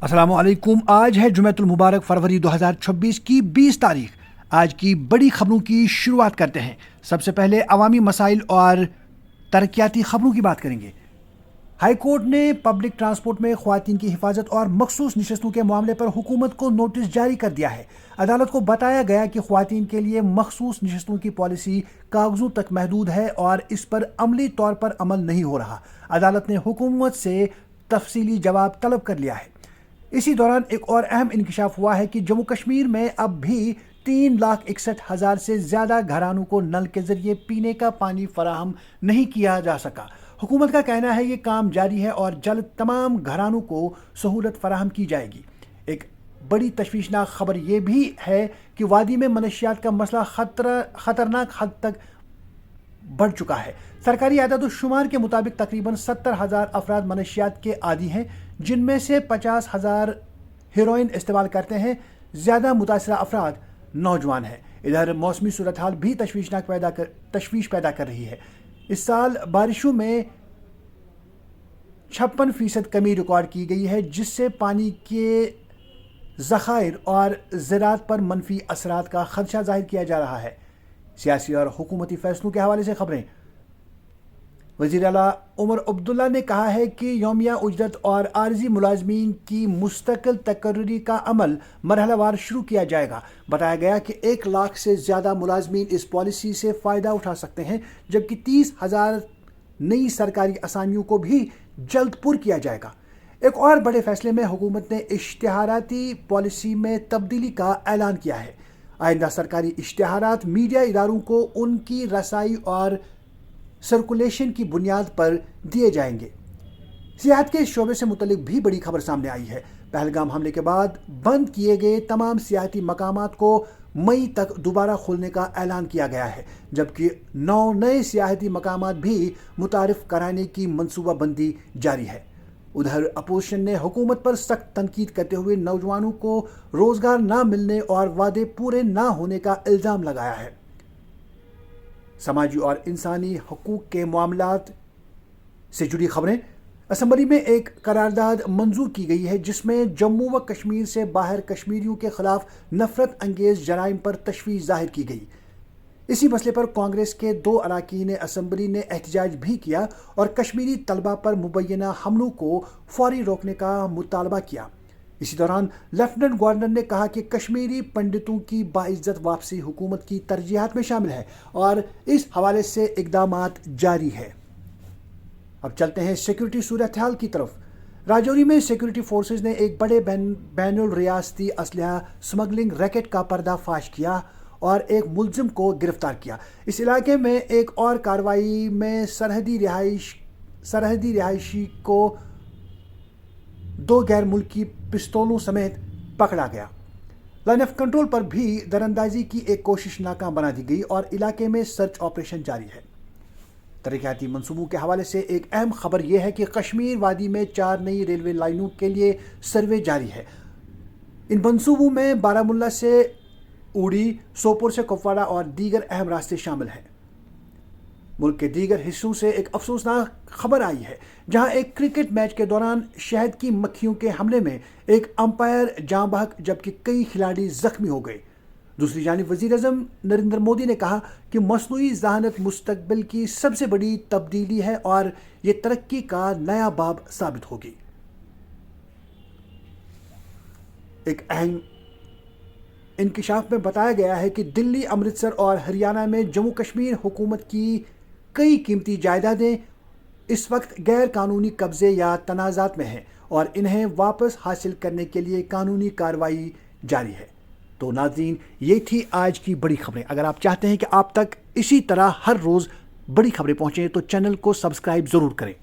अस्सलामुअलैकुम। आज है जुमेतुल मुबारक फरवरी 2026 की 20 तारीख। आज की बड़ी खबरों की शुरुआत करते हैं। सबसे पहले अवामी मसाइल और तरक्याती खबरों की बात करेंगे। हाई कोर्ट ने पब्लिक ट्रांसपोर्ट में ख्वातीन की हिफाजत और मखसूस नशस्तों के मामले पर हुकूमत को नोटिस जारी कर दिया है। अदालत को बताया गया कि ख्वातीन के लिए मखसूस नशस्तों की पॉलिसी कागजों तक महदूद है और इस पर अमली तौर पर अमल नहीं हो रहा। अदालत ने हुकूमत से तफसीली जवाब तलब कर लिया है। इसी दौरान एक और अहम इंकशाफ हुआ है कि जम्मू कश्मीर में अब भी 3,61,000 से ज़्यादा घरानों को नल के ज़रिए पीने का पानी फराहम नहीं किया जा सका। हुकूमत का कहना है ये काम जारी है और जल्द तमाम घरानों को सहूलत फराहम की जाएगी। एक बड़ी तशवीशनाक खबर ये भी है कि वादी में मनशियात का मसला खतरनाक हद तक बढ़ चुका है। सरकारी आदाद-ओ-शुमार के मुताबिक तकरीबन 70,000 अफराद मनशियात के आदी हैं, जिनमें से 50,000 हेरोइन इस्तेमाल करते हैं। ज़्यादा मुतासरा अफराद नौजवान हैं। इधर मौसमी सूरत हाल भी तशवीश पैदा कर रही है। इस साल बारिशों में 56% कमी रिकॉर्ड की गई है, जिससे पानी के ज़खायर और ज़राअत पर मनफी असरात का खदशा जाहिर किया जा रहा है। सियासी और हुकूमती फैसलों के हवाले से खबरें। वज़ीर आला उमर अब्दुल्ला ने कहा है कि यौमिया उजरत और आर्जी मुलाजमीन की मुस्तकिल तकर्री का अमल मरहलावार शुरू किया जाएगा। बताया गया कि 1 लाख से ज़्यादा मुलाजमीन इस पॉलिसी से फ़ायदा उठा सकते हैं, जबकि 30,000 नई सरकारी असामियों को भी जल्द पुर किया जाएगा। एक और बड़े फैसले में हुकूमत ने इश्तिहाराती पॉलिसी में तब्दीली का ऐलान किया है। आइंदा सरकारी इश्तिहारात मीडिया इदारों को उनकी रसाई और सर्कुलेशन की बुनियाद पर दिए जाएंगे। सियाहत के इस शोबे से मुतल्लिक भी बड़ी खबर सामने आई है। पहलगाम हमले के बाद बंद किए गए तमाम सियाहती मकामात को मई तक दोबारा खोलने का ऐलान किया गया है, जबकि 9 नए सियाहती मकामात भी मुतारिफ कराने की मनसूबाबंदी जारी है। उधर अपोजिशन ने हुकूमत पर सख्त तनकीद करते हुए नौजवानों को रोजगार ना मिलने और वादे पूरे ना होने का इल्ज़ाम लगाया है। समाजी और इंसानी हकूक़ के मामलात से जुड़ी खबरें। असम्बली में एक करारदाद मंजूर की गई है, जिसमें जम्मू व कश्मीर से बाहर कश्मीरियों के खिलाफ नफरत अंगेज जराइम पर तशवीश जाहिर की गई। इसी मसले पर कांग्रेस के 2 अरकान असम्बली ने एहतजाज भी किया और कश्मीरी तलबा पर मुबैना हमलों को फौरी रोकने का मुतालबा किया। इसी दौरान लेफ्टिनेंट गवर्नर ने कहा कि कश्मीरी पंडितों की बाइज्जत वापसी हुकूमत की तरजीहात में शामिल है और इस हवाले से इक़दामात जारी है। अब चलते हैं सिक्योरिटी सूरत हाल की तरफ। राजौरी में सिक्योरिटी फोर्सेज ने एक बड़े बैनुल रियासती असलहा स्मगलिंग रैकेट का पर्दाफाश किया और एक मुलजिम को गिरफ्तार किया। इस इलाके में एक और कार्रवाई में सरहदी रिहायशी को 2 गैर मुल्की पिस्तौलों समेत पकड़ा गया। लाइन ऑफ कंट्रोल पर भी दरअंदाजी की एक कोशिश नाकाम बना दी गई और इलाके में सर्च ऑपरेशन जारी है। तरक्याती मंसूबों के हवाले से एक अहम खबर यह है कि कश्मीर वादी में 4 नई रेलवे लाइनों के लिए सर्वे जारी है। इन मंसूबों में बारामुल्ला से उड़ी, सोपोर से कुपवाड़ा और दीगर अहम रास्ते शामिल हैं। मुल्क के दीगर हिस्सों से एक अफसोसनाक खबर आई है, जहां एक क्रिकेट मैच के दौरान शहद की मक्खियों के हमले में एक अंपायर जाँ बहक जबकि कई खिलाड़ी जख्मी हो गए। दूसरी जानिब वज़ीर-ए-आज़म नरेंद्र मोदी ने कहा कि मस्नूई ज़हानत मुस्तकबिल की सबसे बड़ी तब्दीली है और ये तरक्की का नया बाब साबित होगी। एक अहम इंकशाफ में बताया गया है कि दिल्ली, अमृतसर और हरियाणा में जम्मू कश्मीर हुकूमत की कई कीमती जायदादें इस वक्त गैर कानूनी कब्जे या तनाज़ात में हैं और इन्हें वापस हासिल करने के लिए कानूनी कार्रवाई जारी है। तो नाज़रीन, ये थी आज की बड़ी खबरें। अगर आप चाहते हैं कि आप तक इसी तरह हर रोज़ बड़ी खबरें पहुँचें तो चैनल को सब्सक्राइब ज़रूर करें।